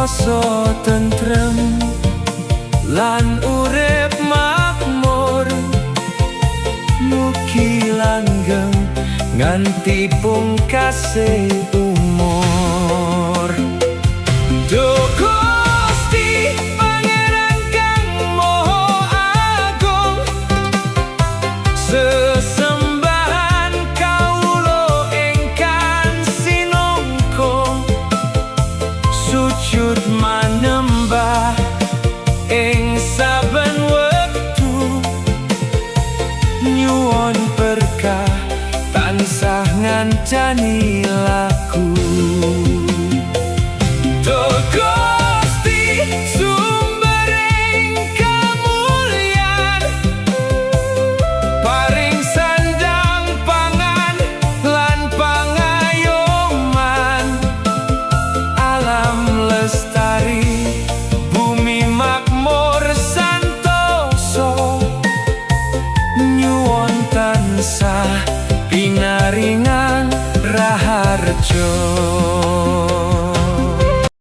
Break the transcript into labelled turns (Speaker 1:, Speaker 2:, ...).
Speaker 1: rasa tentrem lan urip makmur, mugi langgeng nganti pungkase umur. Duh Gusti Pangeran kang Maha Agung, sesembahan kawula ingkang sinungkung, sujud manembah ing saben wektu, nyuwun berkah tansah ngancani laku. Duh Gusti sumbering kamulyan, paring sandang pangan lan pangayoman, alam lestari bumi makmur santoso, nyuwun tansah